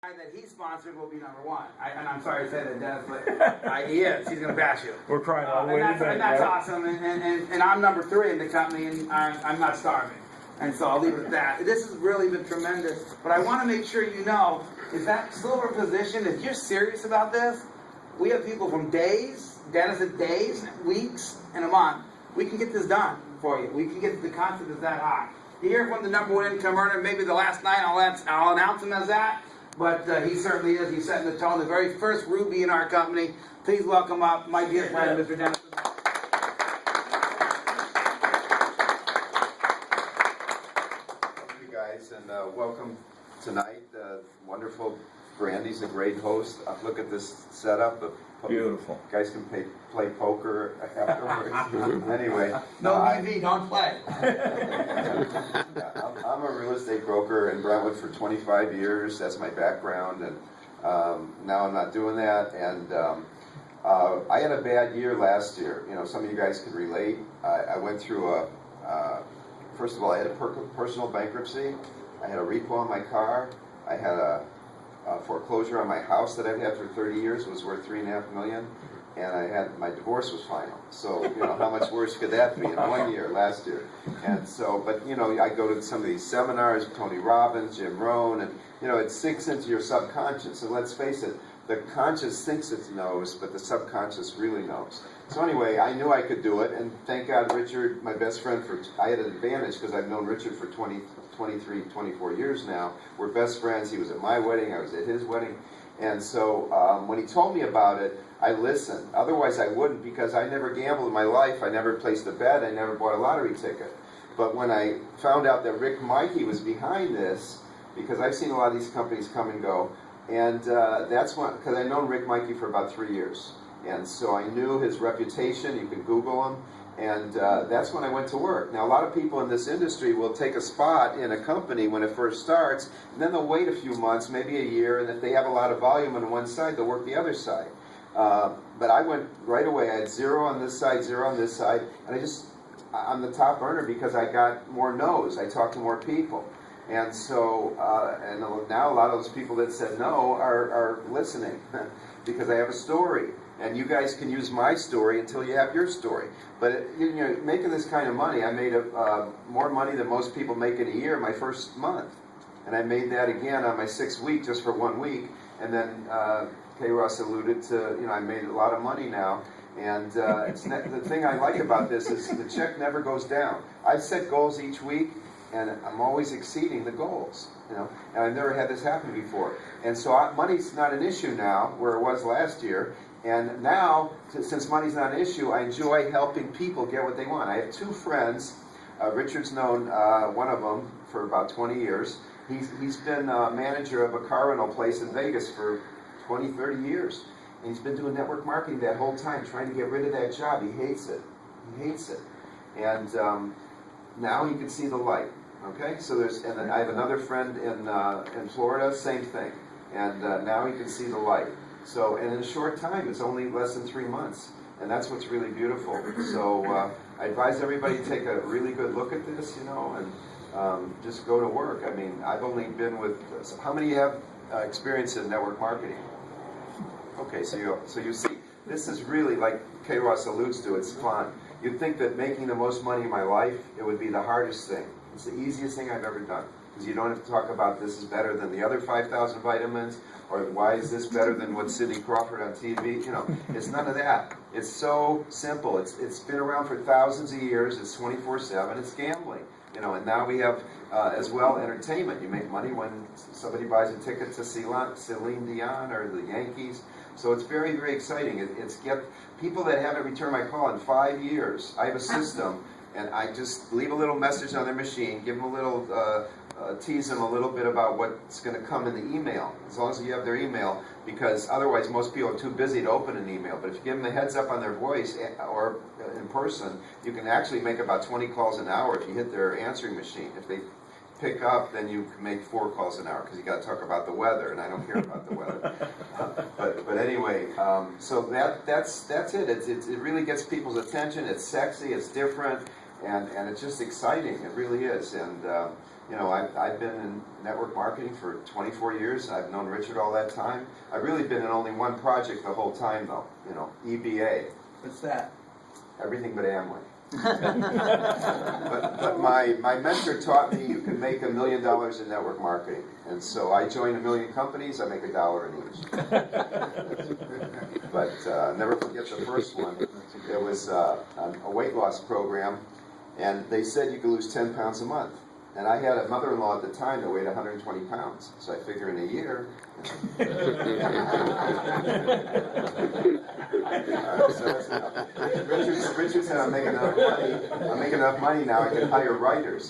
that he sponsored will be number one. And I'm sorry to say that, Dennis, but he is. He's going to bash you. We're crying all the way and to that's, the bank, and that's right? awesome. And I'm number 3 in the company, and I'm not starving. And so I'll leave it at that. This has really been tremendous. But I want to make sure you know, is that silver position, if you're serious about this, we have people from days, Dennis at days, weeks, and a month. We can get this done for you. We can get the concept is that high. You hear from the number 1 income earner, maybe the last night I'll announce him as that. But he certainly is. He's setting the tone. The very first Ruby in our company. Please welcome up my dear friend, Mr. Dennis. Thank you guys, and welcome tonight. Wonderful. Brandy's a great host. Look at this setup. Beautiful. Guys can play poker afterwards. Anyway. No EV, don't play. I'm a real estate broker in Brentwood for 25 years. That's my background, and now I'm not doing that. And I had a bad year last year. You know, some of you guys could relate. I went through first of all, I had a personal bankruptcy. I had a repo on my car. I had a foreclosure on my house that I've had for 30 years. It was worth $3.5 million, and I had my divorce was final. So you know, how much worse could that be in 1 year last year? And so, but you know, I go to some of these seminars, Tony Robbins, Jim Rohn, and you know, it sinks into your subconscious. And let's face it, the conscious thinks it knows, but the subconscious really knows. So anyway, I knew I could do it, and thank God Richard, my best friend, I had an advantage because I've known Richard for 23, 24 years now. We're best friends. He was at my wedding. I was at his wedding. And so when he told me about it, I listened. Otherwise, I wouldn't, because I never gambled in my life. I never placed a bet. I never bought a lottery ticket. But when I found out that Rick Mikey was behind this, because I've seen a lot of these companies come and go, and that's when, because I've known Rick Mikey for about 3 years. And so I knew his reputation. You can Google him. And that's when I went to work. Now, a lot of people in this industry will take a spot in a company when it first starts, and then they'll wait a few months, maybe a year, and if they have a lot of volume on one side, they'll work the other side. But I went right away. I had 0 on this side, 0 on this side, and I'm the top earner because I got more no's. I talked to more people. And so, and now a lot of those people that said no are listening because I have a story. And you guys can use my story until you have your story. But you know, making this kind of money, I made more money than most people make in a year my first month. And I made that again on my 6th week, just for 1 week. And then K. Ross alluded to, you know, I made a lot of money now. And the thing I like about this is the check never goes down. I set goals each week, and I'm always exceeding the goals. You know, and I've never had this happen before. And so money's not an issue now, where it was last year. And now, since money's not an issue, I enjoy helping people get what they want. I have 2 friends. Richard's known one of them for about 20 years. He's been manager of a car rental place in Vegas for 20, 30 years. And he's been doing network marketing that whole time, trying to get rid of that job. He hates it. He hates it. And now he can see the light. Okay? So and then I have another friend in Florida, same thing. And now he can see the light. So, and in a short time, it's only less than 3 months. And that's what's really beautiful. So I advise everybody to take a really good look at this, you know, and just go to work. I mean, I've only been with, how many have experience in network marketing? Okay, so you see, this is really, like K. Ross alludes to, it's fun. You'd think that making the most money in my life, it would be the hardest thing. It's the easiest thing I've ever done. Because you don't have to talk about this is better than the other 5,000 vitamins, or why is this better than what Sidney Crawford on TV? You know, it's none of that. It's so simple. It's been around for thousands of years. It's 24/7. It's gambling. You know, and now we have as well entertainment. You make money when somebody buys a ticket to Celine Dion or the Yankees. So it's very, very exciting. It's get people that haven't returned my call in 5 years. I have a system, and I just leave a little message on their machine, give them a little. Tease them a little bit about what's going to come in the email, as long as you have their email, because otherwise most people are too busy to open an email. But if you give them a heads up on their voice or in person, you can actually make about 20 calls an hour if you hit their answering machine. If they pick up, then you can make 4 calls an hour, because you got to talk about the weather, and I don't care about the weather. But anyway, so that's it. It really gets people's attention. It's sexy. It's different. And it's just exciting. It really is. And You know, I've been in network marketing for 24 years. I've known Richard all that time. I've really been in only one project the whole time, though. You know, EBA. What's that? Everything but Amway. but my mentor taught me you can make $1 million in network marketing. And so I joined 1 million companies, I make $1 in each. But never forget the first one. It was a weight loss program, and they said you could lose 10 pounds a month. And I had a mother-in-law at the time that weighed 120 pounds. So I figure in a year. Richard said I'm making enough money now I can hire writers.